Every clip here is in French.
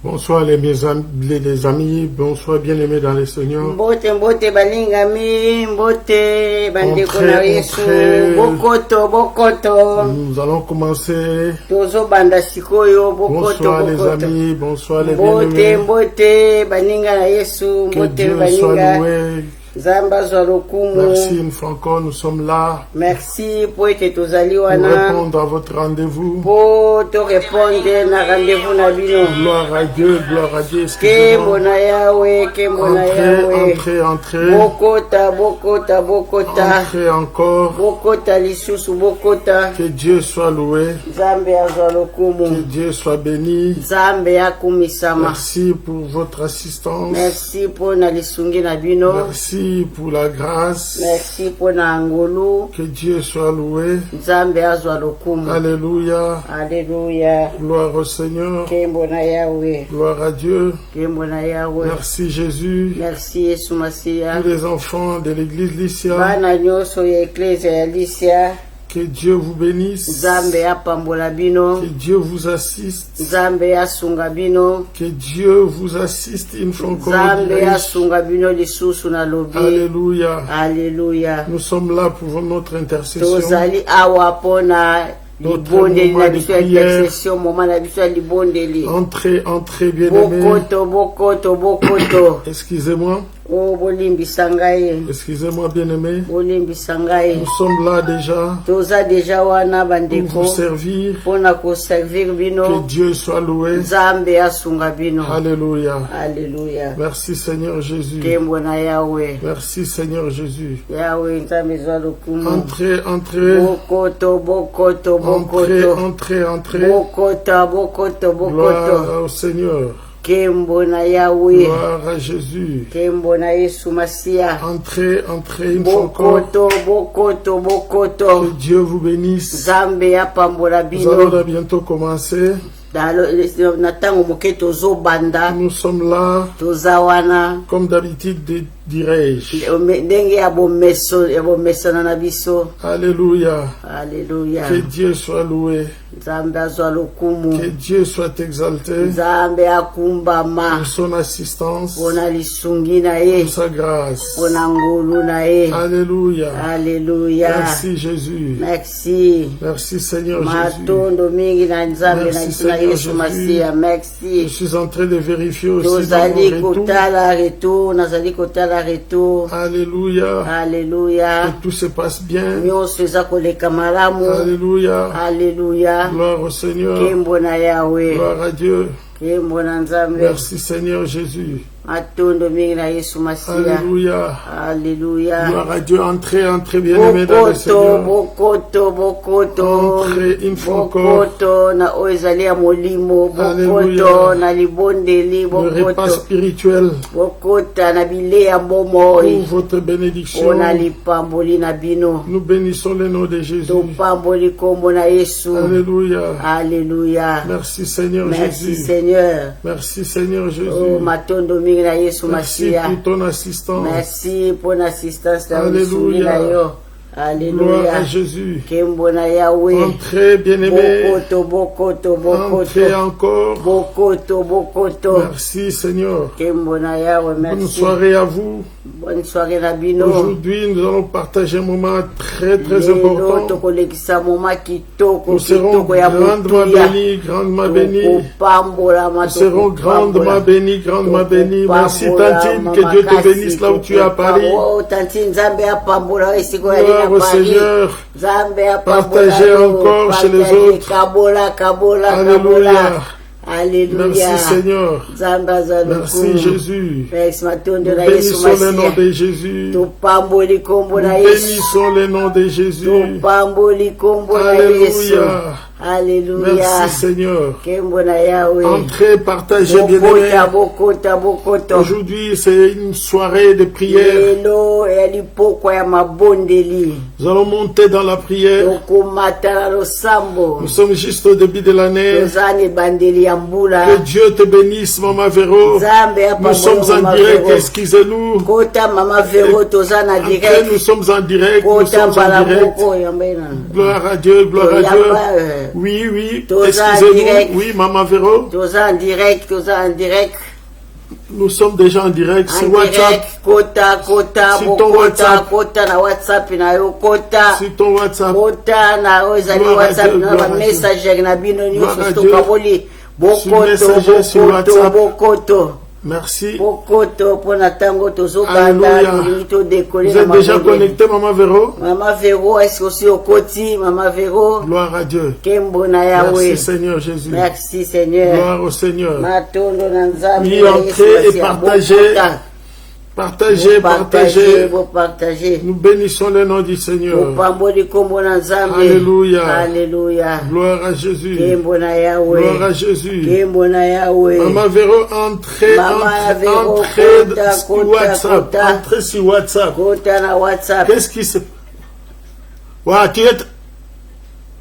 Bonsoir les amis, bonsoir bien-aimés dans le Seigneur. Mbote balingami, mbote bandeko na Yesu, bokoto. Nous allons commencer. Tozo banda sikoyo, bokoto. Bonsoir les amis, bonsoir les bien-aimés. Mbote baninga na Yesu, que mbote Dieu baninga. soit loué. Merci une fois encore, nous sommes là. Merci pour être tozali pour wana. répondre à votre rendez-vous. Pour te répondre na rendez-vous na bino. Gloire à Dieu, gloire à Dieu. Kembo na Yahweh, kembo na Yahweh. Entrez. Bokota. Entrez encore. Bokota lisusu bokota. Que Dieu soit loué. Nzambe azwa Que lokumu. Dieu soit béni. Nzambe akumisama. Merci pour votre assistance. Merci pour na lisungi na bino. Merci pour la grâce. Merci pour na ngolu. Que Dieu soit loué. Nzambe azwa lokumu. Alléluia. Alléluia. Gloire au Seigneur. Kembo na Yahweh. Gloire à Dieu. Kembo na Yahweh. Merci Jésus. Merci Yesu Masiya. Tous les enfants de l'église Lycia. Bana nyonso ya eklezia ya Lycia. Que Dieu vous bénisse. Nzambe apambola bino. Que Dieu vous assiste. Nzambe asunga bino. Que Dieu vous assiste une fois encore. Nzambe asunga bino lisusu na lobi. Alléluia. Alléluia. Nous sommes là pour notre intercession. Tozali awa pona libondeli na moment de biso ya prière. intercession, moment na biso ya libondeli. Entrez, bien-aimés. Bokoto. Excusez-moi. Oh, bolimbisa ngai. Excusez-moi, bien-aimés. Bolimbisa ngai. Nous sommes là déjà Toza deja wana pour bandeko. vous servir. Pona koservir bino. Que Dieu soit loué. Nzambe asunga bino. Alléluia. Alléluia. Merci Seigneur Jésus. Kembo na Yahweh. Merci Seigneur Jésus. Yahweh nzambe zwa lokumu. Entrez. Bokoto. Entrez. Bokoto. Gloire au Seigneur. Kembo na Yahweh. Gloire à Jésus. Kembo na Yesu Masiya. Entrez une fois encore. Bokoto. Que Dieu vous bénisse. Nzambe apambola Nous allons bino. bientôt commencer. Na ntango moke tozobanda. Nous sommes là, Toza wana. comme d'habitude, dirais-je. Ndenge ya bomesana na biso. Alléluia. Alléluia. Que Dieu soit loué. Nzambe azwa lokumu. Que Dieu soit exalté Nzambe akumbama. pour son assistance, Pona lisungi na ye. pour sa grâce. Pona ngulu na ye. Alléluia. Alléluia. Merci Jésus. Merci. Merci Seigneur Jésus. Matondo mingi na Nzambe na Merci, biso na Seigneur Yesu Jésus. Masiya. Je Merci. suis en train de vérifier aussi dans Tozali mon retour. kotala retour. Nazali kotala retour. Alléluia. Alléluia. Que tout se passe bien. Nyonso eza koleka malamu. Alléluia. Alléluia. Gloire au Seigneur. Kembo na Yahweh. Gloire à Dieu. Kembo na Nzambe. Merci Seigneur Jésus. Matondo mingi na Yesu Masiya. Alléluia. Alléluia. Gloire à Dieu. Entrez bien-aimés dans le Seigneur. Bokoto. Entrez une fois encore. Bokoto na oyo ezali ya molimo. Bokoto Alléluia. na libondeli. Le repas Bokoto. spirituel Bokota na bile ya bomoi. pour votre bénédiction. Pona lipamboli na bino. Nous bénissons le nom de Jésus. Topamboli kombo na Yesu. Alléluia. Alléluia. Merci Seigneur Merci Jésus. Seigneur. Merci Seigneur Oh, Jésus. matondo mingi na Yesu Merci Masiya. pour ton assistance. Merci pour l'assistance na Alléluia. lisungi na yo. Gloire Alléluia. à Jésus. Kembo na Yahweh. Entrez bien-aimés. Bokoto. Entrez encore. Bokoto. Merci Seigneur. Kembo na Yahweh, Bonne merci. soirée à vous. Bonne soirée na bino. Aujourd'hui, nous allons partager un moment très Lelo important. tokolekisa moma kitoko Nous serons kitoko ya grandement motuya. bénis. Tokopambolama, Nous serons grandement bénis. Merci Tantine, que Dieu te bénisse là où tu es à Paris. Oh, Tantine, Nzambe apambola esiko ya Gloire au Paris. Seigneur. Nzambe apambola. Partagez encore chez les autres. Kabola. Alléluia. Alléluia. Merci Seigneur. Nzambe azali Merci kumu. Jésus. Merci matondo Nous na Yesu bénissons le nom Masiya. de Jésus. Nous Topamboli kombo na Yesu. bénissons le nom de Jésus. Topamboli kombo na Yesu. Alléluia. Alléluia. Merci Seigneur. Kembo na Yahweh. Entrez, partagez bien-aimés. Bokota. Aujourd'hui, c'est une soirée de prière. Lelo ya lipoko ya mabondeli. Nous allons monter dans la prière. Tokomata na losambo. Nous sommes juste au début de l'année. Tozani bandeli ya mbula. Que Dieu te bénisse, Maman Véro. Nzambe Nous sommes apambola en direct, excusez-nous. Kota Mama Véro toza na Après, direct. nous sommes en direct, nous Kota sommes en direct. balaboko ya mbena. Gloire à Dieu, gloire à Dieu. Oui, oui, Toza en excusez-nous. direct. Oui, Maman Véro, Toza en direct, toza en direct. nous sommes déjà en direct En sur WhatsApp. direct, kota, Sur ton WhatsApp. kota na WhatsApp na yo, kota. Sur ton WhatsApp. Kota na yo, ezali Gloire à WhatsApp Dieu, na gloire ba à messager na bino Gloire nyonso à soka Dieu. boli. Sur Messenger, sur WhatsApp. Bokoto. Merci. Bokoto pona tango tozobanda Alléluia. tolingi todekole Vous na êtes déjà mabele. connecté, Maman Véro? Mama Vero, est-ce que aussi okoti, Mama Vero? Gloire à Dieu. Kembo na Yahweh. Merci Seigneur Jésus. Merci Seigneur. Gloire au Seigneur. Matondo na nzambe Oui, na entrez Yesu et Masiya. partagez. Bokota. Partagez, partagez. Vous partagez. Nous bénissons le nom du Seigneur. Bopamboli kombo na nzambe. Alléluia. Alléluia. Gloire à Jésus. Kembo na Yahweh. Gloire à Jésus. Kembo na Yahweh. Maman Véro, entrez, Maman Véro, entrez kota, sur kota, WhatsApp. kota. Entrez sur WhatsApp. Kota na WhatsApp. Qu'est-ce qui se... Ouais, tu es...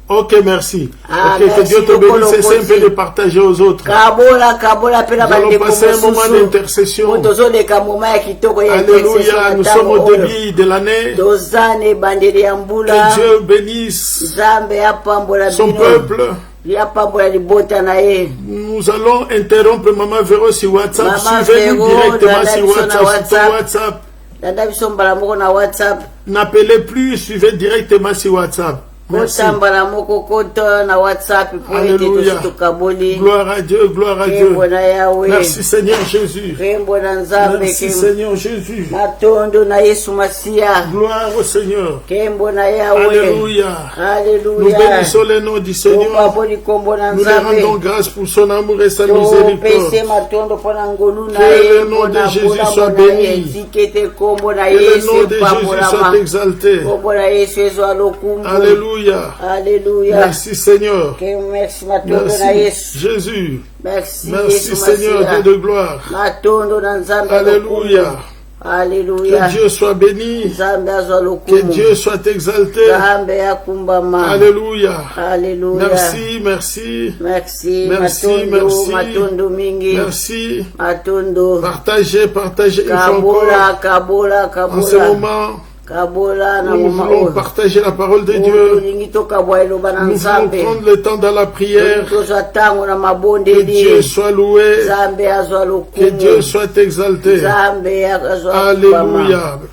Ok, merci. Ah, ok, que merci Dieu te beaucoup, bénisse. C'est Lokosi. simple de partager aux autres. Kabola pena Nous allons bandeko passer un moment mosusu. d'intercession. Tozoleka moma ya kitoko ya Alléluia, nous sommes au début de l'année. tozana ebandeli ya mbula. Que Dieu bénisse Nzambe apambola son bino peuple. yapambola libota na ye. Nous allons interrompre Maman Véro sur WhatsApp. Maman Suivez-nous Véro, directement Dada sur Biso na WhatsApp. Sur WhatsApp. ton WhatsApp. Dada biso mbala moko na WhatsApp. N'appelez plus, suivez directement sur WhatsApp. Merci. Kota mbala moko kota na WhatsApp po ete Alléluia. tositokaboli. Gloire à Dieu, gloire à Dieu. Kembo na Yahweh. Merci Seigneur Jésus. Kembo na Nzambe. Merci Kembo Seigneur Jésus. matondo na Yesu Masiya. Gloire au Seigneur. Kembo na Yahweh. Alléluia. Nous Alléluia. bénissons le nom du Seigneur. Topapoli kombo na Nous lui Nzambe. rendons grâce pour son amour et sa miséricorde. Topese matondo mpona ngolu na Que ye, le nom de mpona Jésus bolambo soit na béni. ye, zikete kombo na Que le Yesu nom de Jésus epambolama. soit exalté. Kombo na Yesu ezwa lokumbu. Alléluia. Alléluia. Merci Seigneur. Merci matondo na Merci Yesu. Jésus. Merci Merci Yesu Seigneur, Masiya. Dieu de gloire. Matondo na Nzambe Alléluia. lokumbu. Alléluia. Que Dieu soit béni. Nzambe azwa Que lokumbu. Dieu soit exalté. Nzambe akumbama. Alléluia. Alléluia. Merci, merci. Merci. Merci, Matondo, merci. matondo mingi. Merci. Matondo. Partagez, partagez une fois Kabola, encore. kabola, En ce kabola. moment, Kabola na nous mama voulons oyo. partager la parole de Dieu. Tolingi tokabwa eloba na Nous voulons Nzambe. prendre le temps dans la prière. Tozwa tango na Que mabondeli. Dieu soit loué. Nzambe azwa Que Dieu lokumu. soit exalté. Nzambe azwa Alléluia. kubama.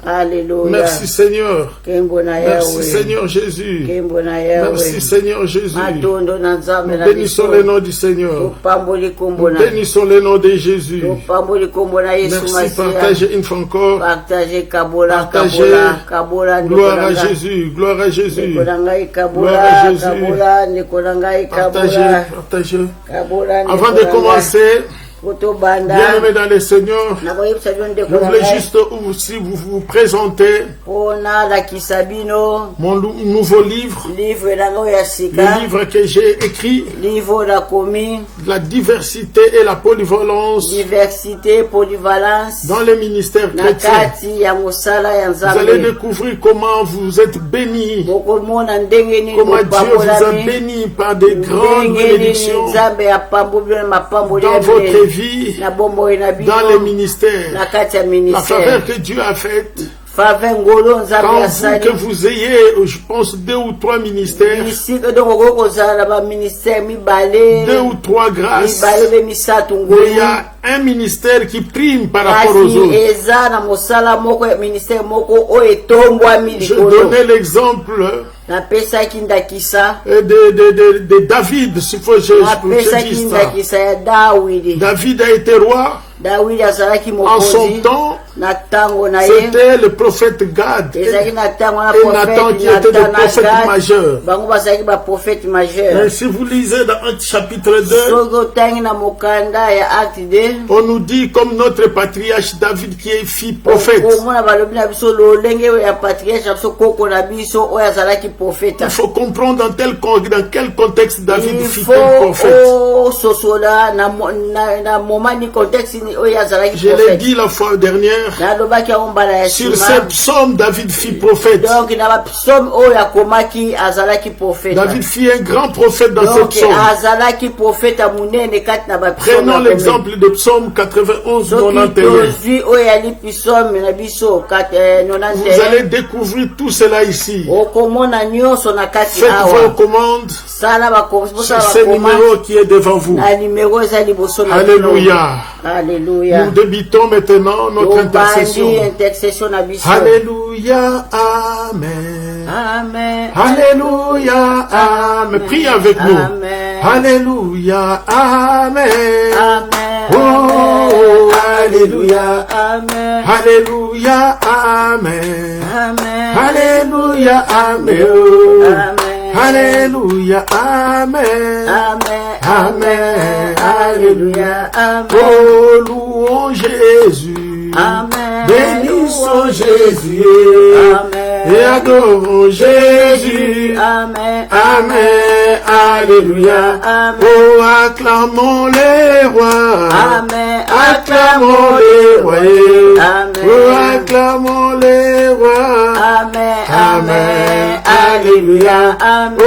Alléluia. Merci Seigneur. Kembo na Merci Yahweh. Seigneur Jésus. Kembo na Merci Yahweh. Seigneur Jésus. Matondo na Nzambe Nous na bénissons biso. le nom du Seigneur. Topamboli kombo Nous na. bénissons le nom de Jésus. Topamboli kombo na Yesu Merci. Masiya. Partagez une fois encore. Partagez kabola, Partagez. kabola, kabola. Gloire à Jésus. Gloire à Jésus. Ndeko na ngai Gloire à kabola, Jésus. kabola, ndeko na ngai Partagez. kabola, Partagez. kabola, ndeko Avant na de ngai. commencer, Kotobanda, bien-aimés dans le Seigneur, nakoyebisa bino ndeko je na voulais ngai juste aussi vous présenter mpona lakisa bino mon nouveau livre, livre na ngai ya le sika, livre que j'ai écrit, livre nakomi La diversité et la polyvalence diversité polyvalence dans les ministères na chrétiens. kati ya mosala ya Vous allez Nzambe. découvrir comment vous êtes bénis, Bokomona ndenge nini comment Dieu vous a bopambolami, bénis par des grandes ndenge nini bénédictions Nzambe apamboli na mapamboli dans ya votre bile. vie, Na bomoi na bino dans les ministères. na kati ya La ministère faveur que Dieu a faite, fave ngolo Nzambe quand asali que vous ayez, je pense, 2 ou 3 ministères, bisika donc okoki kozala na baministère 2 mibale ou 3 grâces, mibale mpe misato mais ngolu il y a un ministère qui prime par rapport aux kasi autres. eza na mosala moko ya ministère moko oyo etombwami Je likolo. donnais l'exemple napesaki ndakisa de David, s'il faut que je napesaki dise ça. ndakisa ya Dawidi. David a été roi. Dawidi azalaki En son mokonzi temps, na ntango na ye c'était le prophète Gad ezalaki na ntango na et Nathan qui étaient des prophètes majeurs. bango bazalaki baprofete majeur. Mais si vous lisez dans Actes chapitre 2, soki otangi na mokanda ya acte 2 on nous dit comme notre patriarche David qui est fils prophète. omona balobi na biso lolenge oyo ya patriarche na biso koko na biso oyo azalaki profeta. Il faut comprendre dans quel contexte David Il fut faut un prophète. ososola na moment ni contexte ni Je l'ai dit la fois dernière. Sur ce psaume, David fit prophète. David fit un grand prophète dans ce psaume. Prenons l'exemple de psaume 91, 91. Vous allez découvrir tout cela ici. Faites vos commandes sur ce numéro qui est devant vous. Alléluia. Alléluia. Nous débutons maintenant notre intercession. Alléluia. Amen. Amen. Alléluia. Amen. Priez avec nous. Amen. Alléluia. Amen. Amen. Oh, alléluia. Amen. Alléluia. Amen. Amen. Alléluia. Amen. Amen. Alléluia. Amen. Amen. Amen. Alléluia. Amen. Oh, louons Jésus. Amen. Bénissons Jésus. Amen. Et adorons Jésus. Amen. Amen. Alléluia. Amen. Oh, acclamons les rois. Amen. Acclamons les rois. Amen. Oh, acclamons les rois. Amen. Amen. Alléluia. Amen. Oh,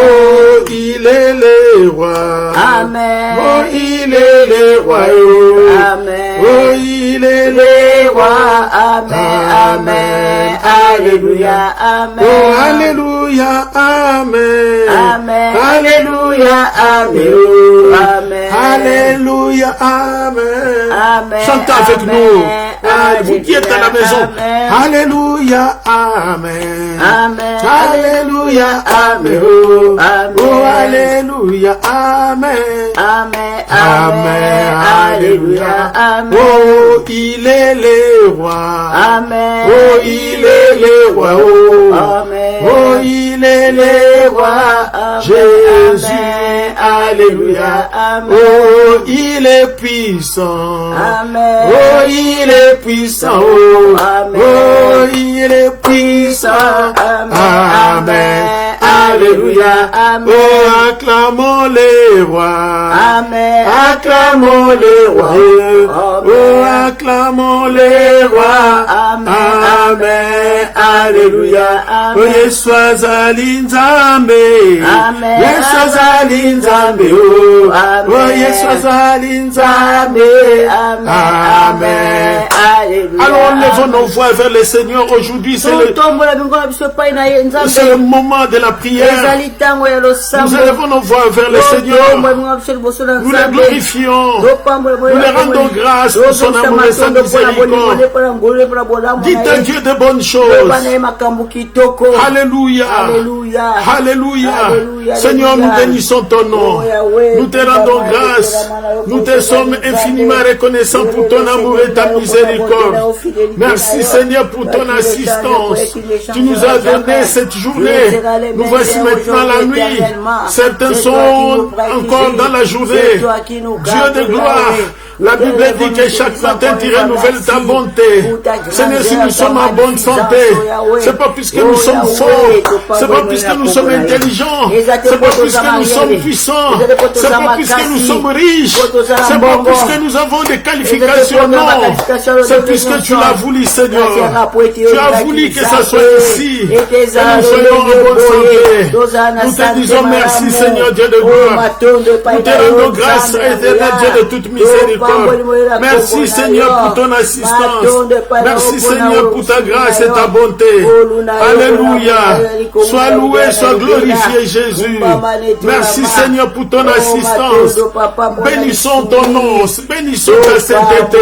il est le roi. Amen. Oh, il est le roi. Amen. Oh, il est le roi. Amen. Amen. Alléluia. Amen. Oh, alléluia. Amen. Amen. Alléluia. Amen. Amen. Alléluia. Amen. Amen. Chantez avec Amen. nous. Vous qui êtes à la maison. Amen. Alléluia. Amen. Amen. Alléluia. Amen. Amen. Oh, alléluia. Amen. Amen. Amen. Alléluia. Amen. Oh, il est le roi. Amen. Oh, il est le roi. Oh, Amen. oh, il est le roi. Amen. Jésus. Amen. Alléluia. Amen. Oh, il est puissant. Amen. Oh, il est puissant. Oh, Amen. oh, il est puissant. Amen. Amen. Alléluia. Amen. Oh, acclamons les rois. Amen. Acclamons les rois. Amen. Oh, acclamons les rois. Amen. Amen. Alléluia. Amen. Oh, Yesu alinzambe. Amen. Yesu alinzambe. Oh, Amen. oh, Yesu alinzambe. Amen. Amen. Alléluia. Alors, levons nos voix vers le Seigneur aujourd'hui. C'est le moment de la prière. Nous élevons nos voix vers le Seigneur. Nous le glorifions. Nous le rendons grâce pour son amour et sa miséricorde. Dites à Dieu de bonnes choses. Alléluia. Alléluia. Alléluia. Seigneur, nous bénissons ton nom. Nous te rendons grâce. Nous te sommes infiniment reconnaissants pour ton amour et ta miséricorde. Merci Seigneur pour ton assistance. Tu nous as donné cette journée. Nous voici maintenant la nuit. Certains sont encore dans la journée. Dieu de gloire. La Bible dit que chaque matin tu renouvelles ta bonté. Seigneur, si nous sommes en bonne santé, c'est pas puisque nous sommes forts, c'est pas puisque nous sommes intelligents, c'est pas puisque nous sommes puissants, c'est pas puisque nous sommes riches, c'est pas puisque nous avons des qualifications, non. C'est puisque tu l'as voulu, Seigneur. Tu as voulu que ça soit ici, que nous soyons en bonne santé. Nous te disons merci, Seigneur Dieu de gloire. Nous te rendons grâce, éternel Dieu de toute miséricorde. Merci Seigneur pour ton assistance. Merci Seigneur pour ta grâce et ta bonté. Alléluia. Sois loué, sois glorifié Jésus. Merci Seigneur pour ton assistance. Bénissons ton nom. Bénissons ta sainteté.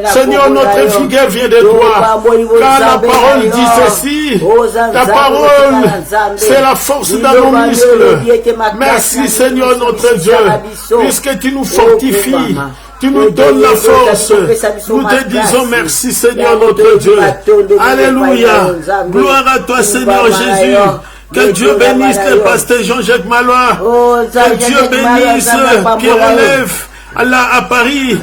Seigneur, notre vigueur vient de toi. Car la parole dit ceci. Ta parole, c'est la force dans nos muscles. Merci Seigneur notre Dieu. Puisque tu nous fortifies. Tu nous donnes la force. Nous te disons merci Seigneur notre Dieu. Alléluia. Gloire à toi Seigneur Jésus. Que Dieu bénisse le pasteur Jean-Jacques Malois. Que Dieu bénisse Pierre Relève. Allah à Paris.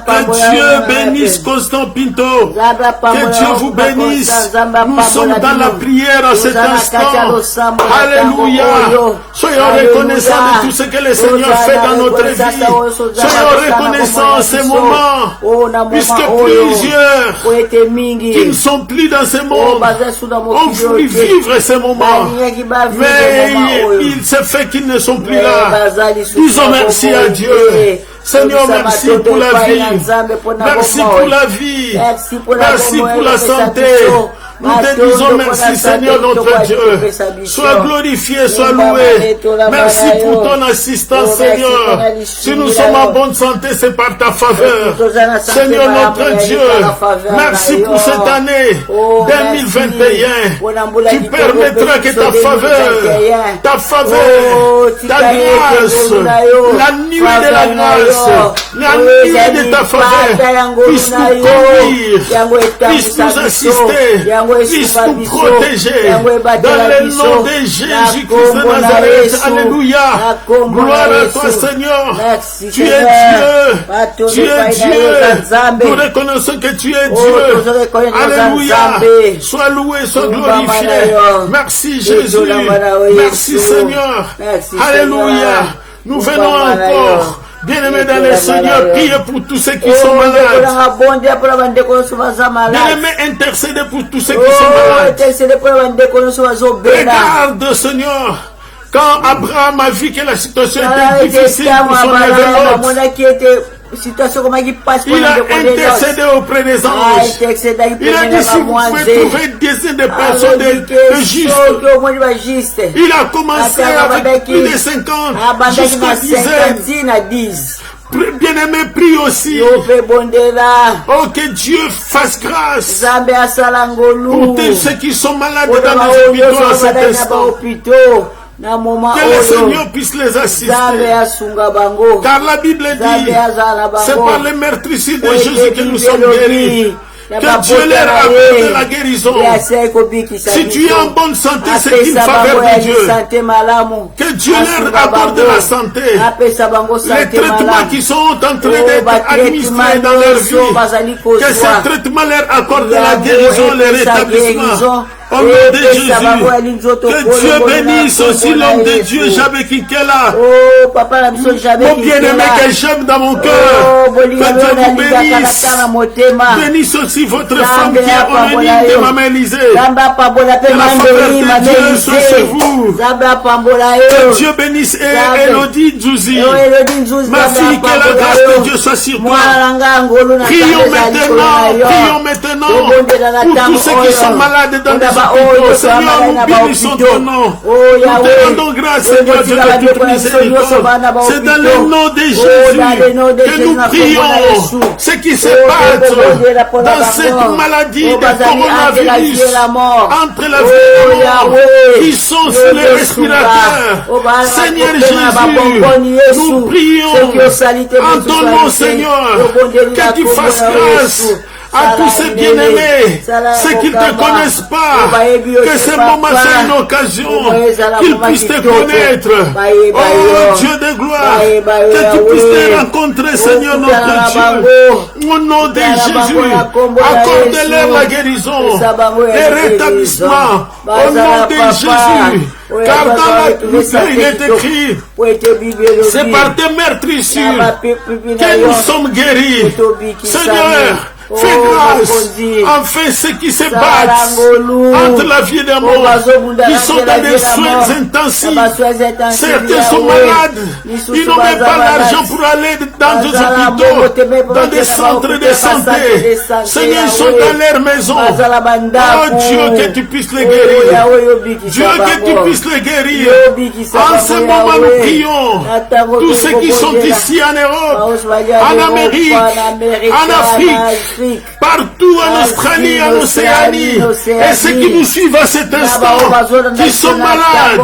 Que Dieu bénisse Constant Pinto. Que Dieu vous bénisse. Nous sommes dans la prière à cet instant. Alléluia. Soyons reconnaissants de tout ce que le Seigneur fait dans notre vie. Soyons reconnaissants en ces moments. Puisque plusieurs qui ne sont plus dans ce monde ont voulu vivre ces moments. Mais il se fait qu'ils ne sont plus là. Disons merci à Dieu. Seigneur, merci pour la vie. Merci pour la vie. Merci pour la santé. Nous te disons merci, Seigneur notre Dieu. Sois glorifié, sois loué. Merci pour ton assistance, Seigneur. Si nous sommes en bonne santé, c'est par ta faveur. Seigneur notre Dieu, merci pour cette année 2021. Tu permettras que ta faveur, ta grâce, la nuée de la grâce, la nuée de ta faveur puisse nous conduire, puisse nous assister, puisse nous protéger dans le nom de Jésus-Christ de Nazareth. Alléluia. Gloire à toi, Seigneur. Tu es Dieu. Tu es Dieu. Nous reconnaissons que tu es Dieu. Alléluia. Sois loué, sois glorifié. Merci Jésus. Merci Seigneur. Alléluia. Nous venons encore. Bien-aimés dans le Seigneur, priez pour tous ceux qui sont malades. Bien-aimés, intercédez pour tous ceux qui sont malades. Regarde, Seigneur, quand Abraham a vu que la situation était difficile pour son événement, il a intercédé auprès des anges. Il a dit, si vous pouvez trouver des personnes de justes. Il a commencé avec plus de 50 jusqu'à 10. Bien-aimé, prie aussi. Oh, que Dieu fasse grâce pour tous ceux qui sont malades dans les hôpitaux à cet instant. Que le Seigneur puisse les assister. Car la Bible dit, c'est par les meurtrissures de Jésus que nous sommes guéris. Que Dieu leur accorde la guérison. Si tu es en bonne santé, c'est une faveur de Dieu. Que Dieu leur accorde la santé. Les traitements qui sont en train d'être administrés dans leur vie, que ces traitements leur accordent la guérison, le rétablissement. Au nom de Jésus, que Dieu bénisse aussi l'homme de Dieu, Jabé Kikela. Mon bien-aimé que j'aime dans mon cœur, que Dieu vous bénisse. Bénisse aussi votre femme qui est homonyme de Maman Élisée. Que la faveur de Dieu soit sur vous. Que Dieu bénisse Elodie Djouzi. Ma fille, que la grâce de Dieu soit sur toi. Prions maintenant pour tous ceux qui sont malades dans les hôpitaux. Seigneur, nous bénissons ton nom. Nous te rendons grâce, Seigneur Dieu de toute miséricorde. C'est dans le nom de Jésus que nous prions. Ceux qui se battent dans cette maladie de coronavirus, entre la vie et la mort, qui sont sur les respirateurs. Seigneur Jésus, nous prions en ton nom, Seigneur, que tu fasses grâce à tous ces bien-aimés, ceux qui ne te connaissent pas, que ce moment soit une occasion qu'ils puissent te connaître. Oh Dieu de gloire, que tu puisses te rencontrer, Seigneur notre Dieu. Au nom de Jésus, accorde-leur la guérison, le rétablissement. Au nom de Jésus. Car dans la Bible, il est écrit, c'est par tes meurtrissures que nous sommes guéris. Seigneur, fais grâce, enfin ceux qui se battent entre la vie et la mort, qui sont dans des soins intensifs. Certains sont malades, ils n'ont même pas l'argent pour aller dans des hôpitaux, dans des centres de santé. Seigneur, ils sont dans leur maison. Oh Dieu, que tu puisses les guérir. Dieu, que tu puisses les guérir. En ce moment, nous prions tous ceux qui sont ici en Europe, en Amérique, en Afrique, partout en Australie, en Océanie, et ceux qui nous suivent à cet instant, qui sont malades,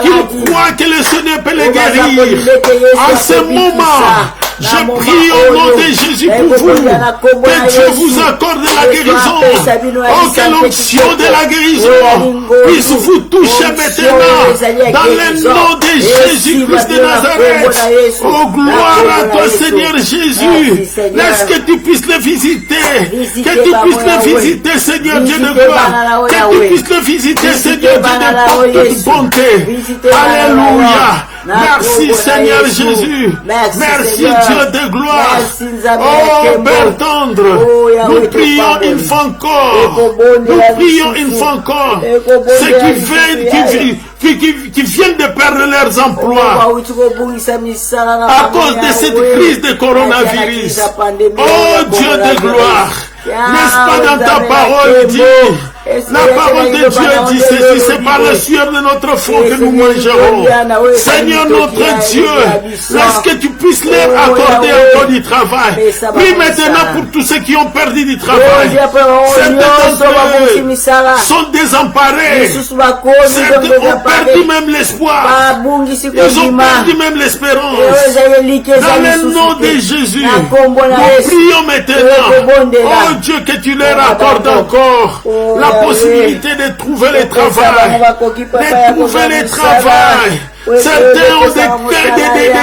qui croient que le Seigneur peut les guérir. En ce moment, Je prie au nom de Jésus pour vous. Que Dieu vous accorde la guérison. Oh, que l'onction de la guérison puisse vous toucher maintenant. Dans le nom de Jésus-Christ de Nazareth. Oh, gloire à toi, Seigneur Jésus. Laisse que tu puisses le visiter. Que tu puisses le visiter, Seigneur Dieu de gloire. Que tu puisses le visiter, Seigneur Dieu de bonté. Alléluia. Merci Seigneur Jésus. Merci Dieu de gloire. Oh Père tendre, nous prions une fois encore. Nous prions une fois encore. Ceux qui viennent de perdre leurs emplois à cause de cette crise de coronavirus. Oh Dieu de gloire. N'est-ce pas dans ta parole dit? La parole de Dieu dit ceci, c'est par la sueur de notre front que nous mangerons. Seigneur notre Dieu, laisse que tu puisses leur accorder encore du travail. Prie maintenant pour tous ceux qui ont perdu du travail. Certains sont désemparés. Certains ont perdu même l'espoir. Ils ont perdu même l'espérance. Dans le nom de Jésus, nous prions maintenant. Oh Dieu, que tu leur accordes encore la possibilité de trouver le travail. De trouver le travail. Certains ont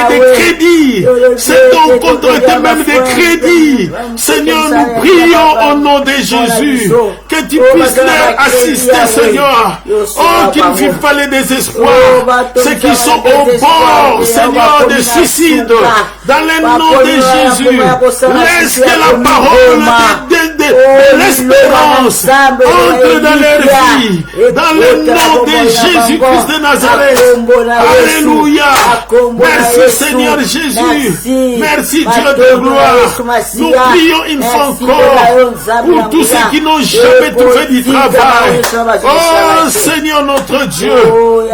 des crédits. Certains ont contracté même des crédits. Seigneur, nous prions au nom de Jésus que tu puisses leur assister, Seigneur. Oh, qu'ils ne vivent pas le désespoir. Ceux qui sont au bord, Seigneur, de suicide. Dans le nom de Jésus, laisse que la parole de l'espérance entre dans leur vie. Dans le nom de Jésus-Christ de Nazareth. Alléluia. Merci Seigneur Jésus. Merci Dieu de gloire. Nous prions une fois encore pour tous ceux qui n'ont jamais trouvé du travail. Oh Seigneur notre Dieu.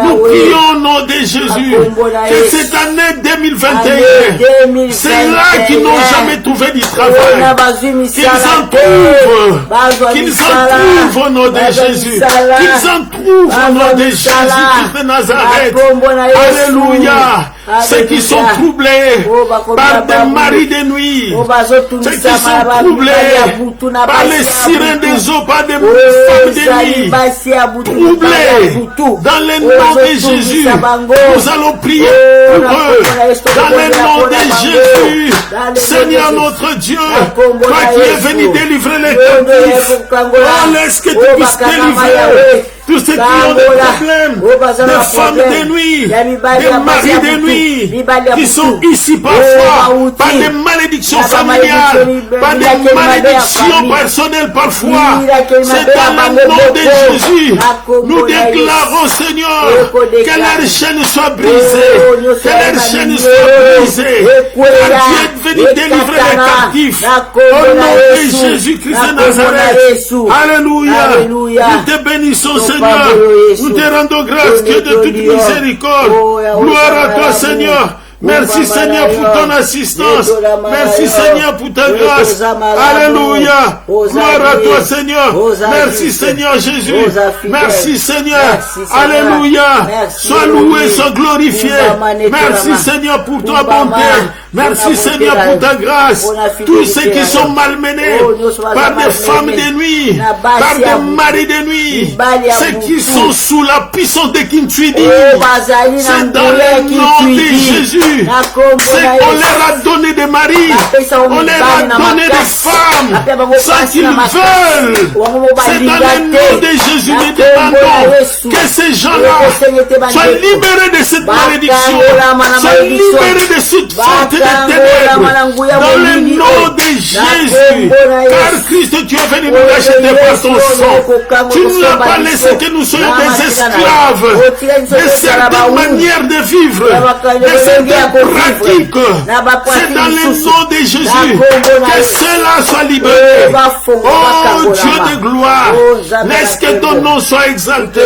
Nous prions au nom de Jésus. Que cette année 2021, ceux-là qui n'ont jamais trouvé du travail, qu'ils en trouvent. Qu'ils en trouvent au nom de Jésus. Qu'ils en trouvent au nom de Jésus-Christ de Nazareth. Alléluia. Ceux qui sont troublés par des maris de nuit, ceux qui sont troublés par les sirènes des eaux, par des femmes de nuit, troublés dans le nom de Jésus, nous allons prier pour eux. Dans le nom de Jésus, Seigneur notre Dieu, toi qui es venu délivrer les captifs, oh, laisse que tu puisses délivrer tous ceux qui ont des problèmes, des femmes de nuit, des maris de nuit, qui sont ici parfois, par des malédictions familiales, par des malédictions personnelles parfois. C'est dans le nom de Jésus. Nous déclarons, Seigneur, que leur chaîne soit brisée, que leur chaîne soit brisée, car tu es venu délivrer les captifs. Au nom de Jésus-Christ de Nazareth. Alléluia. Nous te bénissons, Seigneur. Nous te rendons grâce, Dieu de toute miséricorde. Gloire à toi, Seigneur. Merci Seigneur pour ton assistance. Merci Seigneur pour ta grâce. Alléluia. Gloire à toi Seigneur. Merci Seigneur Jésus. Merci Seigneur. Alléluia. Sois loué, sois glorifié. Merci Seigneur pour ta bonté. Merci Seigneur pour ta grâce. Tous ceux qui sont malmenés par des femmes de nuit, par des maris de nuit, ceux qui sont sous la puissance de Kintuidi, c'est dans le nom de Jésus. On leur a donné des maris, on leur a donné des femmes sans qu'ils veulent. C'est dans le nom de Jésus nous demandons que ces gens-là soient libérés de cette malédiction, soient libérés de cette faute des ténèbres, dans le nom de Jésus. Car Christ, tu es venu nous racheter par ton sang. Tu ne l'as pas laissé que nous soyons des esclaves de certaines manières de vivre, de certaines pratiques. C'est dans le nom de Jésus, que cela soit libéré. Oh Dieu de gloire, laisse que ton nom soit exalté.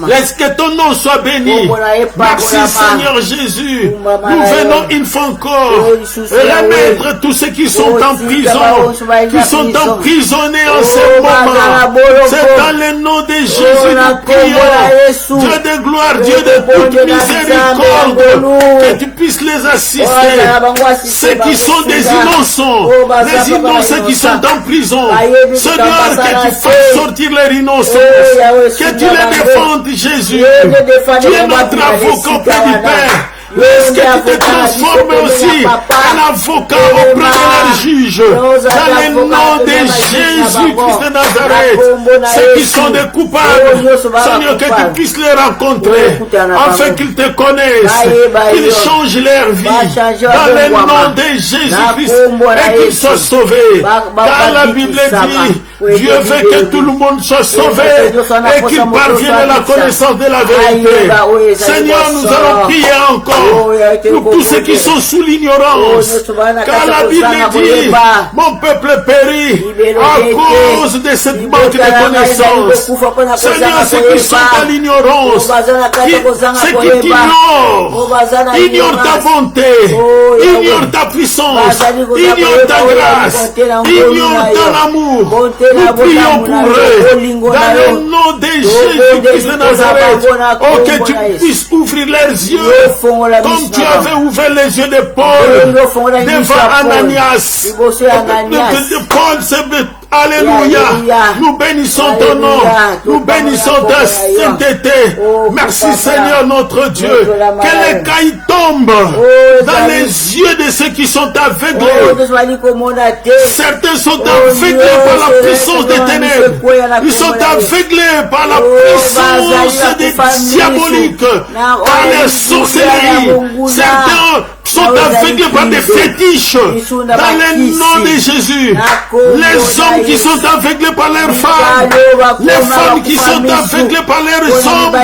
Laisse que ton nom soit béni. Merci Seigneur Jésus. Nous venons une fois encore remettre tous ceux qui sont en prison, qui sont emprisonnés en ce moment. C'est dans le nom de Jésus nous prions. Dieu de gloire, Dieu de toute miséricorde, que tu puisses les assister. Ceux qui sont des innocents, les innocents qui sont en prison. Seigneur, que tu fasses sortir les innocents, que tu les défendes, Jésus. Tu es notre avocat auprès du Père. Laisse que tu te transformes aussi en avocat auprès de leur juge. Dans le nom de Jésus-Christ de Nazareth, ceux qui sont des coupables, Seigneur, que tu puisses les rencontrer, afin qu'ils te connaissent, qu'ils changent leur vie. Dans le nom de Jésus-Christ, et qu'ils soient sauvés. Car la Bible dit, Dieu veut que tout le monde soit sauvé et qu'il parvienne à la connaissance de la vérité. Seigneur, nous allons prier encore pour tous ceux qui sont sous l'ignorance. Car la Bible dit, mon peuple périt à cause de cette manque de connaissance. Seigneur, ceux qui sont dans l'ignorance, ceux qui ignorent ta bonté, ignorent ta puissance, ignorent ta grâce, ignorent ton amour. Nous prions pour eux, dans le nom de Jésus-Christ de Nazareth, oh, que tu puisses ouvrir leurs yeux, comme tu avais ouvert les yeux de Paul devant Ananias. Alléluia. Nous bénissons ton nom. Nous bénissons ta sainteté. Merci Seigneur notre Dieu. Que les cailles tombent dans les yeux de ceux qui sont aveuglés. Certains sont aveuglés par la puissance des ténèbres. Ils sont aveuglés par la puissance des diaboliques, par les sorcelleries. Certains sont aveuglés par des fétiches. Dans le nom de Jésus, les hommes qui sont aveuglés par leurs femmes, les femmes qui sont aveuglées par leurs hommes,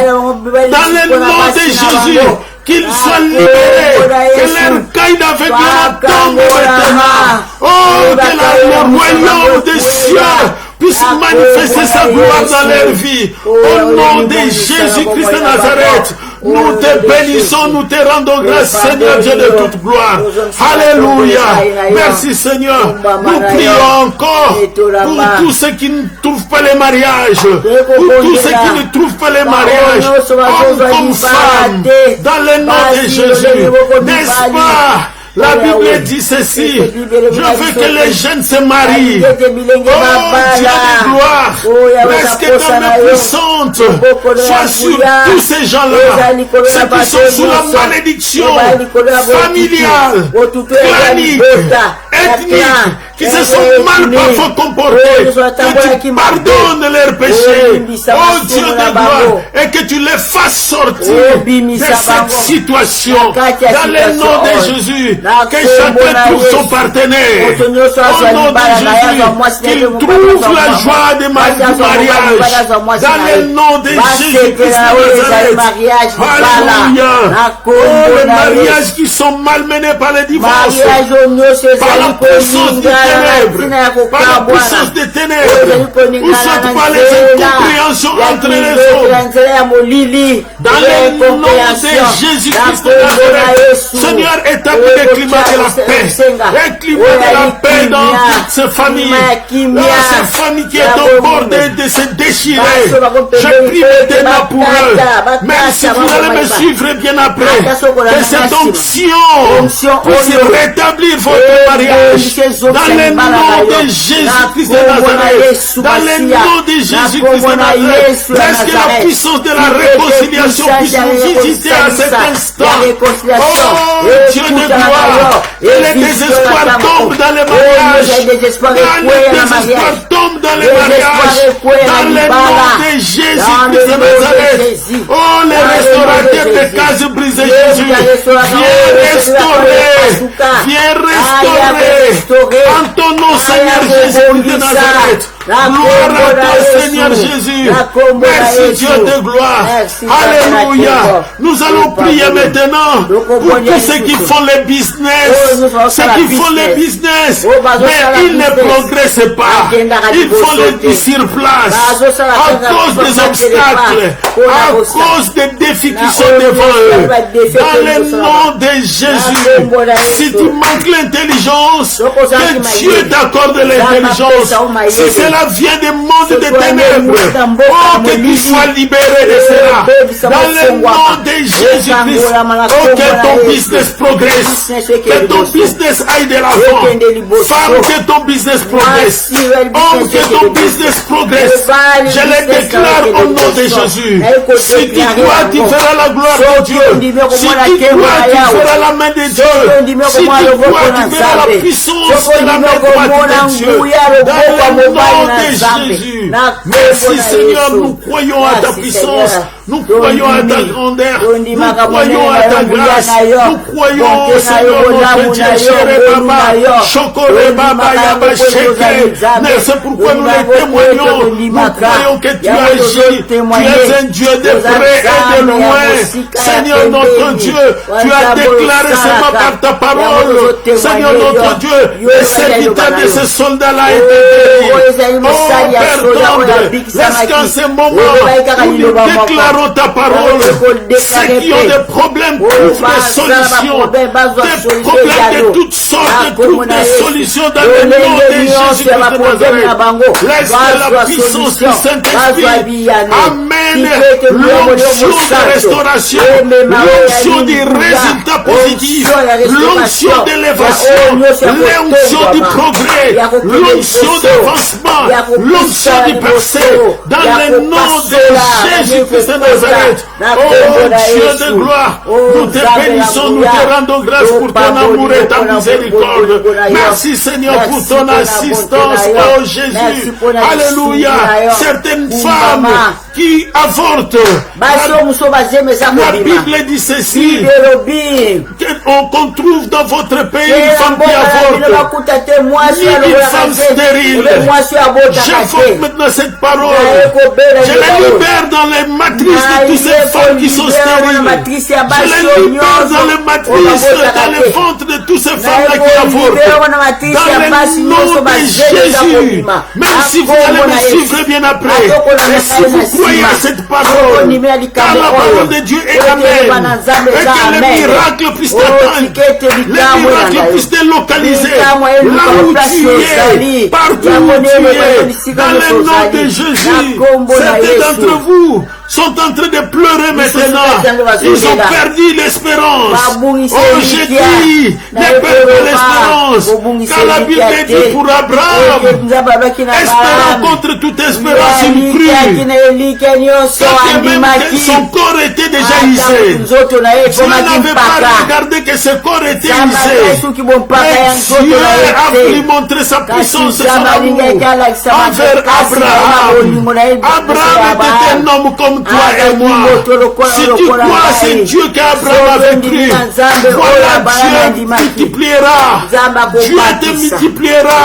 dans le nom de Jésus, qu'ils soient libérés, que leur caille d'aveuglement tombe maintenant. Oh, que le royaume des cieux puisse manifester sa gloire dans leur vie. Au nom de Jésus-Christ de Nazareth, nous te bénissons, nous te rendons grâce, Seigneur Dieu de toute gloire. Alléluia. Merci Seigneur. Nous prions encore pour tous ceux qui ne trouvent pas les mariages, pour tous ceux qui ne trouvent pas les mariages, hommes comme femmes, dans le nom de Jésus. N'est-ce pas? La Bible dit ceci, je veux que les jeunes se marient. Oh Dieu de gloire, laisse que ta main puissante soit sur tous ces gens-là, ceux qui sont sous la malédiction familiale, clanique, ethnique, qui se sont mal parfois comportés, que tu pardonnes leurs péchés, oh Dieu de gloire, et que tu les fasses sortir de cette situation, dans le nom de Jésus, que chacun trouve son partenaire, au nom de Jésus, qu'il trouve la joie du mariage, dans le nom de Jésus-Christ de Nazareth. Alléluia. Oh, les mariages qui sont malmenés par les divorces, par la puissance des ténèbres, par la puissance des ténèbres, ou soit par les incompréhensions entre les hommes. Dans le nom de Jésus-Christ de Nazareth, Seigneur, établis le climat de la paix, un climat de la paix dans toutes ces familles, dans ces familles qui sont au bord de se déchirer. Je prie maintenant pour eux, même si vous allez me suivre bien après, que cette onction puisse rétablir votre mariage, dans le nom de Jésus-Christ de Nazareth, dans le nom de Jésus-Christ de Nazareth, laisse que la puissance de la réconciliation puisse nous visiter à cet instant. Oh Dieu de gloire, que le désespoir tombe dans les mariages, que le désespoir tombe dans les mariages, dans le nom de Jésus-Christ de Nazareth. Oh, les restaurateurs de cases brisées, Jésus, viens restaurer en ton nom, Seigneur Jésus de Nazareth. Gloire à toi, Seigneur Jésus. Merci Dieu de gloire. Alléluia. Nous allons prier maintenant pour tous ceux qui font les business. Ceux qui font les business, mais ils ne progressent pas. Ils font les sur place à cause des obstacles, à cause des défis qui sont devant eux. Dans le nom de Jésus, si tu manques l'intelligence, que Dieu t'accorde l'intelligence. Si cela vient du monde des ténèbres, oh, que tu sois libéré de cela. Dans le nom de Jésus-Christ, oh, que ton business progresse, que ton business aille de l'avant. Femme, que ton business progresse. Homme, que ton business progresse. Je le déclare au nom de Jésus. Si tu crois, tu feras la gloire de Dieu. Si tu crois, tu feras la main de Dieu. Si tu crois, tu feras la puissance de la main droite de Dieu. Dans le nom de Jésus. Merci Seigneur, nous croyons à ta puissance. Nous croyons à ta grandeur. Nous croyons à ta grâce. Nous croyons, Seigneur, notre Dieu, chéri Baba, Chocoré Baba, Yaba, Cheké. C'est pourquoi nous les témoignons. Nous croyons que tu agis. Tu es un Dieu de près et de loin. Seigneur, notre Dieu, tu as déclaré seulement par ta parole. Seigneur, notre Dieu, les serviteurs de ces soldats-là étaient guéris. Oh, Père tendre, laisse qu'en ce moment, nous déclarons ta parole. Ceux qui ont des problèmes trouvent des solutions. Des problèmes de toutes sortes trouvent des solutions dans le nom de Jésus-Christ de Nazareth. Laisse que la puissance du Saint-Esprit amène l'onction de restauration, l'onction du résultat positif, l'onction d'élévation, l'onction du progrès, l'onction d'avancement, l'onction du percé, dans le nom de Jésus-Christ de Nazareth. Oh Dieu de gloire, nous te bénissons, nous te rendons grâce pour ton amour et ta miséricorde. Merci Seigneur pour ton assistance, oh Jésus. Alléluia. Certaines femmes qui avortent, la Bible dit ceci, qu'on trouve dans votre pays une femme qui avorte, ni une femme stérile. J'invoque maintenant cette parole. Je les libère dans les matrices de toutes ces femmes qui sont stériles. Je les libère dans les matrices, dans les ventres de toutes ces femmes-là qui avortent. Dans le nom de Jésus. Même si vous allez me suivre bien après, et si vous croyez à cette parole, car la parole de Dieu est amen, et que les miracles puissent t'atteindre, les miracles puissent te localiser, là où tu es, partout où tu es, dans le nom de Jésus. Certains d'entre vous sont en train de pleurer maintenant. Ils ont perdu l'espérance. Oh, j'ai dit, ne perds pas l'espérance. Car la Bible dit pour Abraham, espérant contre toute espérance, il crut. Quand même son corps était déjà usé. Tu n'avais pas regardé que ce corps était usé. Mais Dieu a voulu montrer sa puissance et son amour envers Abraham. Abraham était un homme comme toi et moi. Si tu crois, c'est Dieu qu'Abraham avait cru. Voilà, Dieu multipliera. Dieu te multipliera.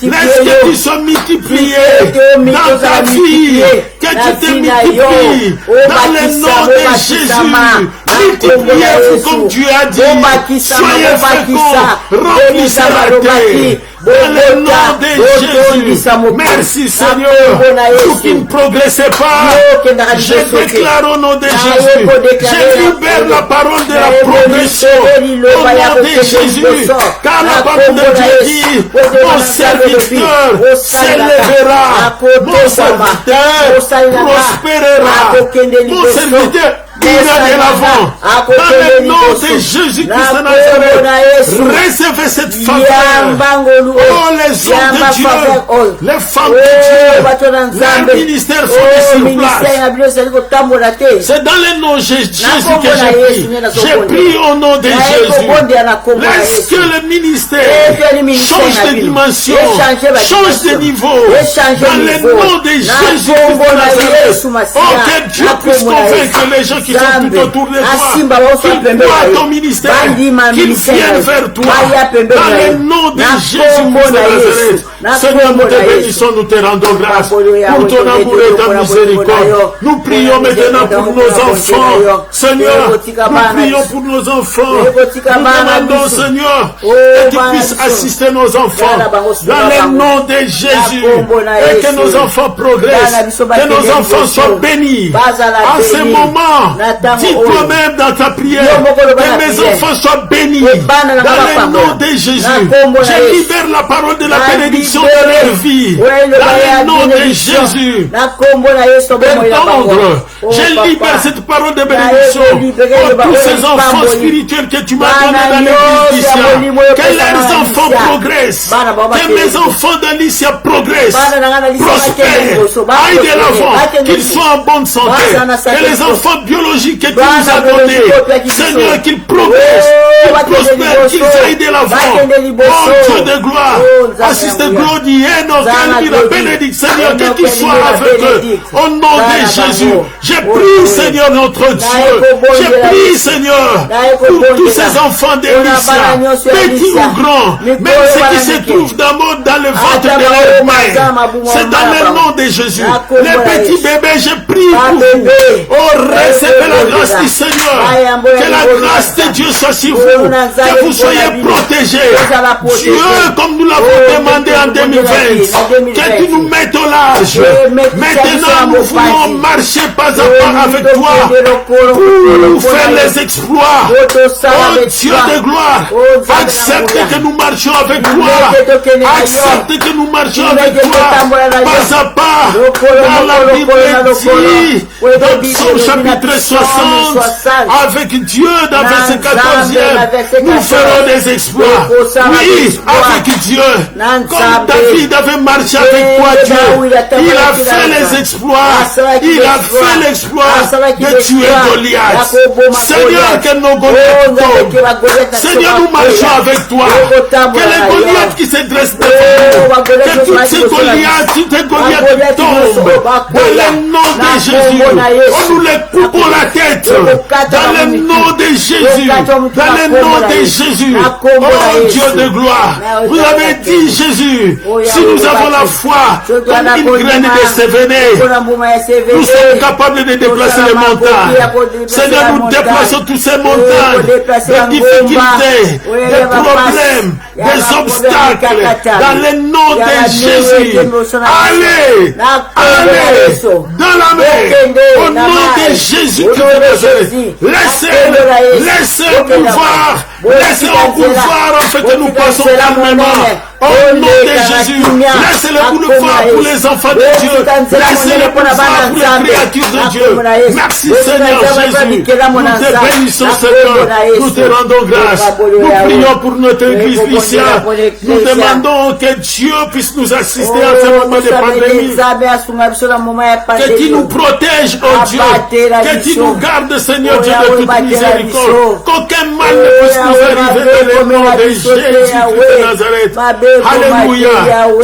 Laisse que tu sois multiplié dans ta vie. Que tu te multiplies dans le nom de Jésus. Multipliez-vous comme Dieu a dit. Soyez féconds, remplissez la terre. Dans le nom de Jésus. Merci Seigneur. Vous qui ne progressez pas, je déclare au nom de Jésus. Je libère la parole de la progression au nom de Jésus. Car la parole de Dieu dit, mon serviteur s'élèvera, mon serviteur prospérera, mon serviteur ira de l'avant. Dans le nom de Jésus-Christ de Nazareth, recevez cette faveur. Oh, les hommes de Dieu, les femmes de Dieu, les ministères sont sur place. C'est dans le nom de Jésus que j'ai pris. J'ai pris au nom de Jésus. Laisse que le ministère change de dimension, change de niveau. Dans le nom de Jésus de Nazareth. Oh, que Dieu puisse convaincre les gens qui sont tout autour de toi, qu'ils croient à ton ministère, qu'ils viennent vers toi. Dans le nom de Jésus de Nazareth, Seigneur, nous te bénissons, nous te rendons grâce pour ton amour et ta miséricorde. Nous prions maintenant pour nos enfants. Seigneur, nous prions pour nos enfants. Nous demandons, Seigneur, que tu puisses assister nos enfants dans le nom de Jésus et que nos enfants progressent, que nos enfants soient bénis. En ce moment, dis toi-même dans ta prière que mes enfants soient bénis dans le nom de Jésus. Je libère la parole de la bénédiction de leur vie dans le nom de Jésus. Je libère cette parole de bénédiction pour tous ces enfants spirituels que tu m'as donnés dans l'église d'Alicia. Que leurs enfants progressent, que mes enfants d'Alicia progressent, prospèrent, aillent de l'avant, qu'ils soient en bonne santé, que les enfants biologiques que tu nous as donnés, Seigneur, qu'ils progressent, qu'ils prospèrent, qu'ils aillent de l'avant. Oh Dieu de gloire, assiste Glody, Enoch, la bénédiction, Seigneur, que tu sois avec eux. Au nom de Jésus, je prie, Seigneur, notre Dieu, je prie, Seigneur, pour tous ces enfants d'Alicia, petits ou grands, même ceux qui se trouvent dans le ventre de leur mère. C'est dans le nom de Jésus. Les petits bébés, je prie pour vous. Oh, recevez la grâce du Seigneur. Que la grâce de Dieu soit sur vous. Que vous soyez protégés. Dieu, comme nous l'avons demandé en 2020, que tu nous mettes au large. Maintenant, nous voulons marcher pas à pas avec toi pour faire les exploits. Oh Dieu de gloire, accepte que nous marchions avec toi. Accepte que nous marchions avec toi. Pas à pas. Dans la Bible dit, dans Psaume chapitre 60, avec Dieu dans verset 14e, nous ferons des exploits. Oui, avec Dieu. Comme David avait marché avec toi, Dieu, il a fait les exploits. Il a fait l'exploit de tuer Goliath. Seigneur, que nos Goliaths tombent. Seigneur, nous marchons avec toi. Que les Goliaths qui se dressent devant nous, que toutes ces Goliaths tombent. Dans le nom de Jésus, nous les coupons la tête. Dans le nom de Jésus, dans le nom de Jésus. Oh Dieu de gloire, vous avez dit Jésus, si nous avons la foi comme une graine de sévéné, nous sommes capables de déplacer les montagnes. Seigneur, nous déplaçons tous ces montagnes, des difficultés, des problèmes, des obstacles. Dans le nom de Jésus, allez, allez dans la mer. Au nom de Jésus, laissez au pouvoir, laissez au pouvoir, en fait, nous passons calmement. Au nom de Jésus, laissez le pouvoir pour les enfants de Dieu. Laissez le pouvoir pour les créatures de Dieu. Merci Seigneur Jésus. Nous te bénissons Seigneur. Nous te rendons grâce. Nous prions pour notre église ici. Nous demandons que Dieu puisse nous assister à ce moment de pandémie. Que tu nous protèges, oh Dieu. Que tu nous gardes, Seigneur Dieu de toute miséricorde. Qu'aucun mal ne puisse nous arriver dans le nom de Jésus-Christ de Nazareth. Alléluia.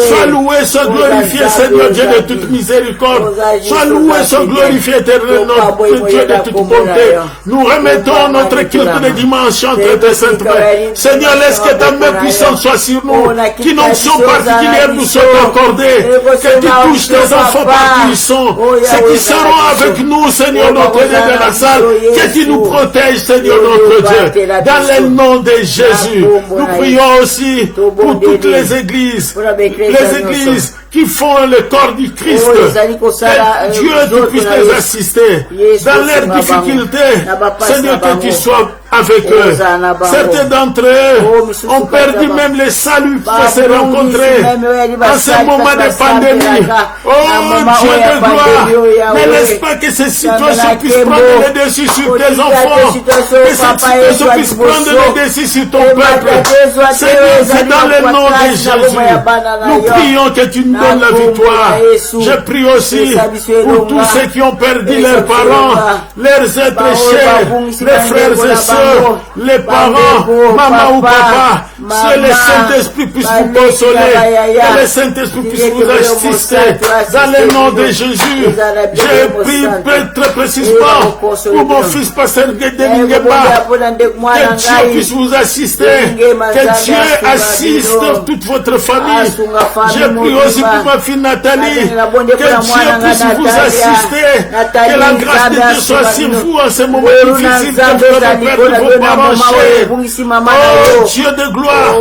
Sois loué, sois glorifié, Seigneur Dieu de toute miséricorde. Sois loué, sois glorifié, éternel notre Dieu de toute bonté. Nous remettons notre culte de dimanche entre tes saintes mains. Seigneur, laisse que ta main puissante soit sur nous. Qu'une onction particulière nous soit accordée. Que tu touches tes enfants partout ils sont. Ceux qui seront avec nous, Seigneur notre Dieu de la salle. Que tu nous protèges, Seigneur notre Dieu. Dans le nom de Jésus. Nous prions aussi pour toutes les églises qui font le corps du Christ. Que Dieu tu puisses les assister dans leurs difficultés. Seigneur, que tu sois avec eux. Certains d'entre eux ont perdu même le salut pour se rencontrer en ce moment de pandémie. Oh Dieu de gloire, ne laisse pas que ces situations puissent prendre le dessus sur tes enfants, que cette situation puisse prendre le dessus sur ton peuple. Seigneur, c'est dans le nom de Jésus. Nous prions que tu nous donnes la victoire. Je prie aussi pour tous ceux qui ont perdu leurs parents, leurs êtres chers, leurs frères et sœurs. les parents, maman ou papa, que le Saint-Esprit puisse vous consoler, que le Saint-Esprit puisse vous assister. Dans le nom de Jésus, je prie très précisément pour mon fils Pasteur Guédé-Ningeba, que Dieu puisse vous assister, que Dieu assiste toute votre famille. Je prie aussi pour ma fille Nathalie, que Dieu puisse vous assister, que la grâce de Dieu soit sur vous en ce moment difficile, que vous perdez vos parents chers. Oh Dieu de gloire,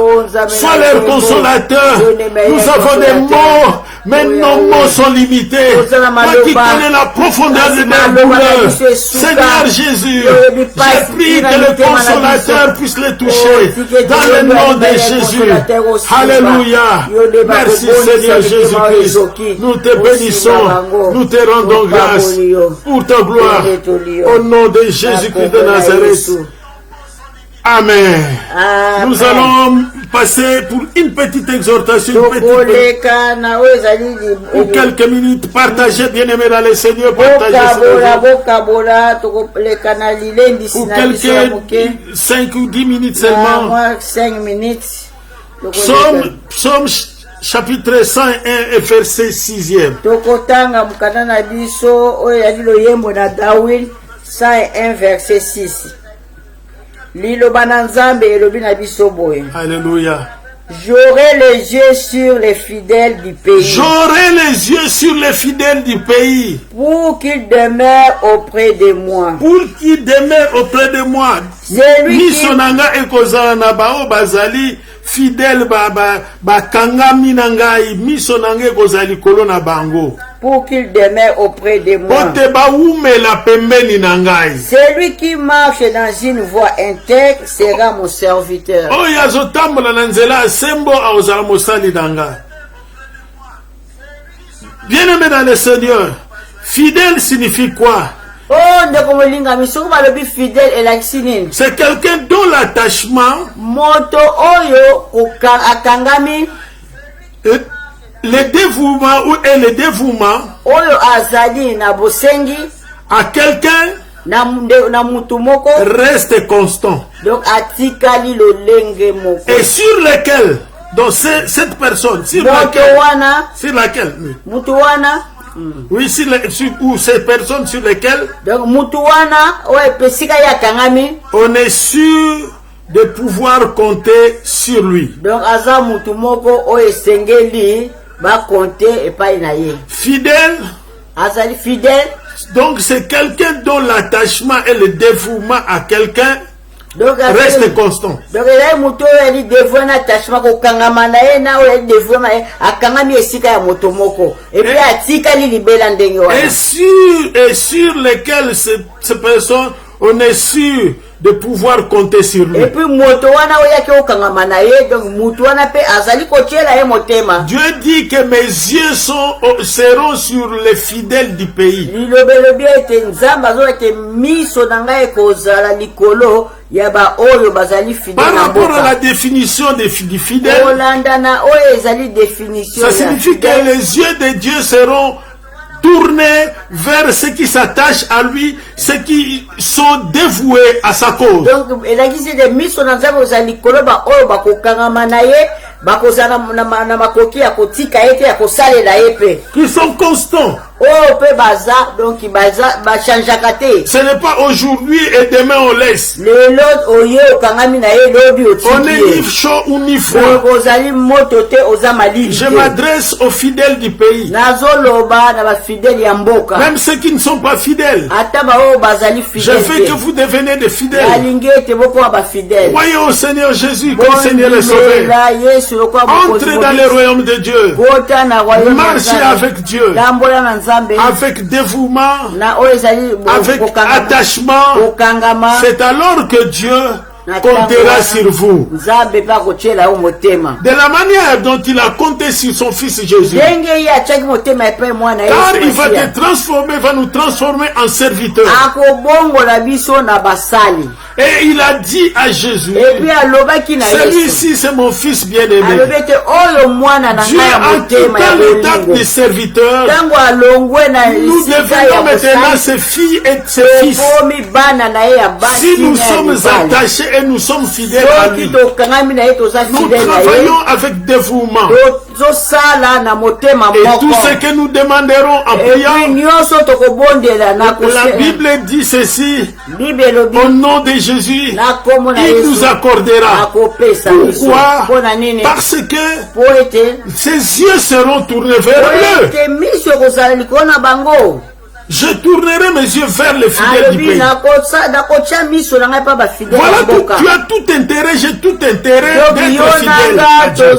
sois leur consolateur. Nous avons des mots, mais nos mots sont limités. Toi qui connais la profondeur de ma douleur, Seigneur Jésus, je prie que le consolateur puisse les toucher dans le nom de Jésus. Alléluia. Merci Seigneur Jésus-Christ. Nous te bénissons, nous te rendons grâce pour ta gloire. Au nom de Jésus-Christ de Nazareth. Amen. Nous allons passer pour une petite exhortation, pour quelques minutes. Partagez, bien-aimés dans le Seigneur, partagez. Pour quelques 5 ou 10 minutes seulement. 5 minutes. Psaume chapitre 101 et verset 6e. Tokotanga mukana biso oyo yali loyembo na Dawid 101 verset 6. Liloba na Nzambe elobi na biso boye. Alléluia. J'aurai les yeux sur les fidèles du pays. J'aurai les yeux sur les fidèles du pays. Pour qu'ils demeurent auprès de moi. Pour qu'ils demeurent auprès de moi. Misonanga ekozala na bao bazali fidèle ba kangami na ngai. Misonanga ekozali kolo na bango. Pour qu'il demeure auprès de moi. Celui qui marche dans une voie intègre sera mon serviteur. Bien-aimé dans le Seigneur, fidèle signifie quoi? C'est quelqu'un dont l'attachement le dévouement ou le dévouement à quelqu'un reste constant. Et sur lequel, donc cette personne, sur laquelle, oui, ou ces personnes sur lesquelles on est sûr de pouvoir compter sur lui. Donc aza mutu moko o esengeli ba compter et pas inaye. Fidèle. Azali fidèle. Donc c'est quelqu'un dont l'attachement et le dévouement à quelqu'un reste constant. Donc il mutu eli dévouement attachement ko kangama na ye na o dévouement akangami esika ya mutu moko et puis atika li libela ndenge wana. Et sur lesquels ces personnes on est sûr de pouvoir compter sur lui. Et puis Dieu dit que mes yeux seront sur les fidèles du pays. Par rapport à la définition des fidèles, ça signifie que les yeux de Dieu seront tournés vers ceux qui s'attachent à lui, ceux qui sont dévoués à sa cause. Donc, qui sont constants. Ce n'est pas aujourd'hui et demain on laisse. On est ni chaud ou ni froid. Je m'adresse aux fidèles du pays. Même ceux qui ne sont pas fidèles. Je veux que vous deveniez des fidèles. Voyez au Seigneur Jésus comme Seigneur et Sauveur. Entrez dans le royaume de Dieu. Marchez avec Dieu. Avec dévouement, avec attachement. C'est alors que Dieu comptera sur vous. De la manière dont il a compté sur son fils Jésus. Car il va te transformer, va nous transformer en serviteurs. Et il a dit à Jésus, celui-ci c'est mon fils bien-aimé. Dieu a quitté l'état des serviteurs. Nous devenons maintenant ses filles et ses fils. Si nous sommes attachés et nous sommes fidèles à lui, nous travaillons avec dévouement. Et tout ce que nous demanderons en priant, la Bible dit ceci, au nom de Jésus, il nous accordera. Pourquoi? Parce que ses yeux seront tournés vers eux. Je tournerai mes yeux vers les fidèles du pays. Voilà, tu as tout intérêt, j'ai tout intérêt d'être fidèle à Dieu.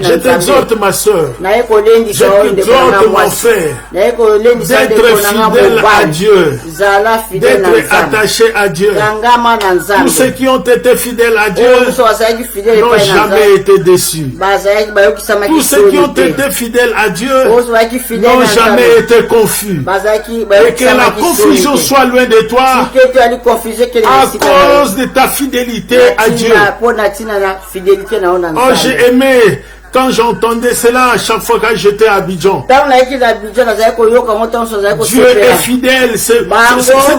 Je t'exhorte ma soeur, je t'exhorte mon frère, d'être fidèle à Dieu, d'être attaché à Dieu. Tous ceux qui ont été fidèles à Dieu n'ont jamais été déçus. Tous ceux qui ont été fidèles à Dieu n'ont jamais été confus. Et que la confusion soit loin de toi à cause de ta fidélité à Dieu. Oh, j'ai aimé quand j'entendais cela à chaque fois que j'étais à Abidjan. Dieu est fidèle. Cette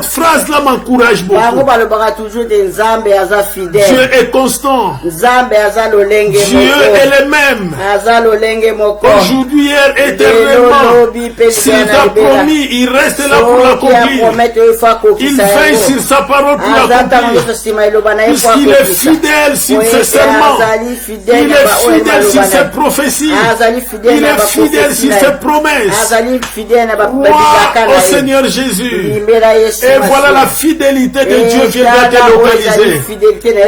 phrase-là m'encourage beaucoup. Dieu est constant. Dieu est le même. Aujourd'hui, hier, éternellement. S'il t'a promis, il reste là pour l'accomplir. Il veille sur sa parole pour l'accomplir. Puisqu'il est fidèle sur ses serments. Il est fidèle sur ses prophéties. Il est fidèle sur ses promesses. Crois au Seigneur Jésus. Et voilà la fidélité de Dieu viendra te localiser.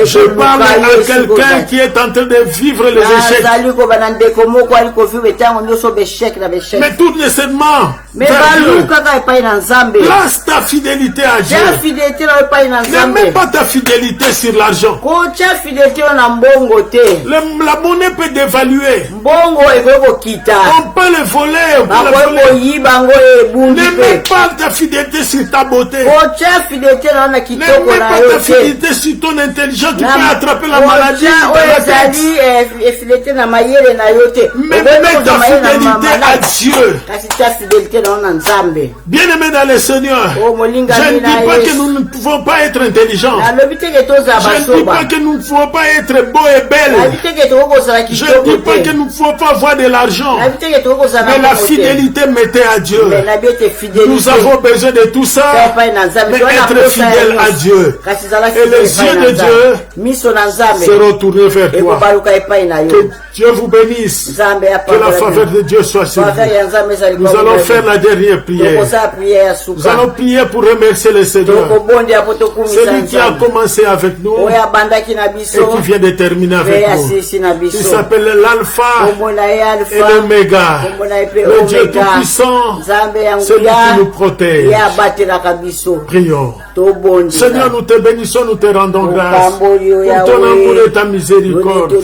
Je parle à quelqu'un qui est en train de vivre les échecs. Mais tout nécessairement, place ta fidélité à Dieu. Ne mets pas ta fidélité sur l'argent. La monnaie peut dévaluer. On peut le voler. Ne mets pas ta fidélité sur ta beauté. Ne mets pas ta fidélité sur ton intelligence. Tu peux attraper la maladie. Mais mets ta fidélité à Dieu. Bien-aimé dans le Seigneur, je ne dis pas que nous ne pouvons pas être intelligents. Je ne dis pas que nous ne pouvons pas être beaux et belles. Je ne dis pas que nous ne pouvons pas avoir de l'argent. Mais la fidélité mettez à Dieu. Nous avons besoin de tout ça. Mais être fidèle à Dieu. Et les yeux de Dieu seront tournés vers toi. Que Dieu vous bénisse. Que la faveur de Dieu soit sur vous. Nous allons faire la dernière prière. Nous allons prier pour remercier le Seigneur. Celui qui a commencé avec nous et qui vient de terminer avec nous. Il s'appelle l'Alpha et l'Oméga. Le Dieu Tout-Puissant, celui qui nous protège. Prions. Seigneur, nous te bénissons, nous te rendons grâce pour ton amour et ta miséricorde.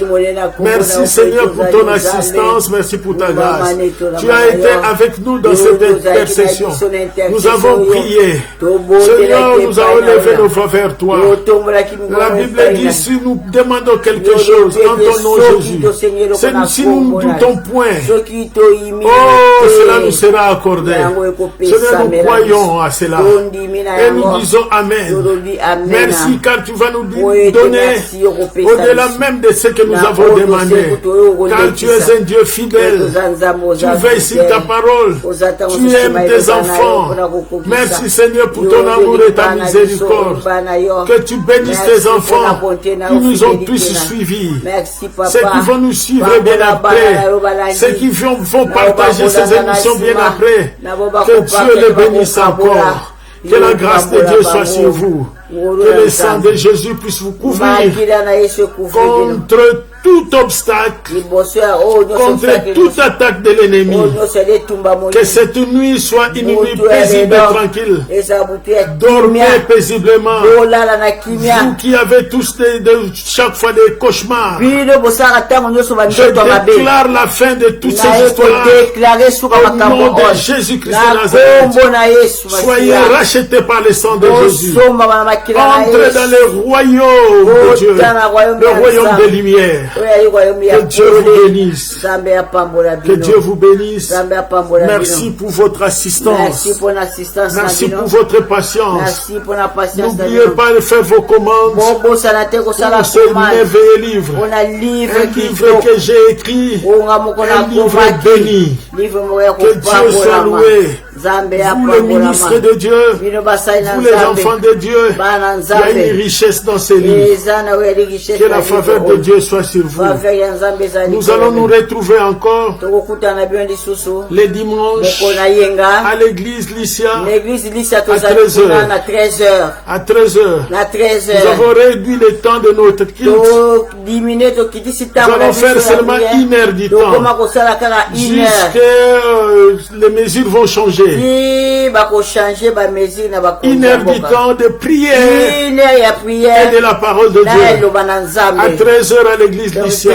Merci Seigneur pour ton assistance, merci pour ta grâce. Tu as été avec nous dans cette intercession. Nous avons prié. Seigneur, nous avons levé nos voix vers toi. La Bible dit, si nous demandons quelque chose dans ton nom Jésus, si nous ne doutons point, oh, cela nous sera accordé. Seigneur, nous croyons à cela. Et nous disons Amen. Merci car tu vas nous donner au-delà même de ce que nous avons demandé. Car tu es un Dieu fidèle. Tu veilles sur ta parole. Tu aimes tes enfants. Merci Seigneur pour ton amour et ta miséricorde. Que tu bénisses tes enfants qui nous ont tous suivis. Ceux qui vont nous suivre bien après. Ceux qui vont partager ces émissions bien après. Que Dieu les bénisse encore. Que la grâce de Dieu soit sur vous. Que le sang de Jésus puisse vous couvrir contre tout obstacle, contre toute attaque de l'ennemi. Que cette nuit soit une nuit paisible et tranquille. Dormez paisiblement. Vous qui avez tous chaque fois des cauchemars, je déclare la fin de toutes ces histoires au nom de Jésus-Christ de Nazareth. Soyez rachetés par le sang de Jésus. Entrez dans le royaume de Dieu, le royaume des lumières. Que Dieu vous bénisse. Que Dieu vous bénisse. Merci pour votre assistance. Merci pour votre patience. N'oubliez pas de faire vos commandes pour ce merveilleux livre. Un livre que j'ai écrit. Un livre béni. Que Dieu soit loué. Vous le ministre de Dieu, vous les enfants de Dieu, il y a une richesse dans ces livres. Que la faveur de Dieu soit sur vous. Nous allons nous retrouver encore les dimanches à l'église Lycia à 13h. À 13h. Nous avons réduit le temps de notre culte. Nous allons faire seulement 1 heure du temps. Jusqu'à les mesures vont changer. 1 heure du temps de prière et de la parole de Dieu. À 13h à l'église Lycia.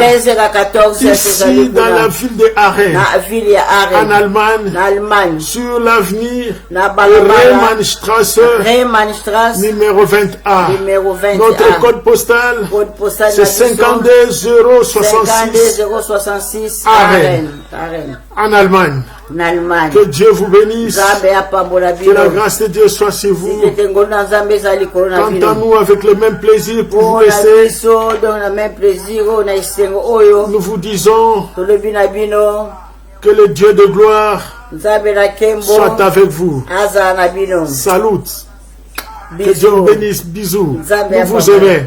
Ici dans la ville de Aachen, en Allemagne, sur l'avenir Remannstrasse, numéro 20A. Notre code postal, c'est 52,066 Aachen, en Allemagne. Que Dieu vous bénisse. Que la grâce de Dieu soit sur vous. Quant à nous, avec le même plaisir pour vous laisser, nous vous disons que le Dieu de gloire soit avec vous. Salut. Que Dieu vous bénisse. Bisous. Nous vous aimons.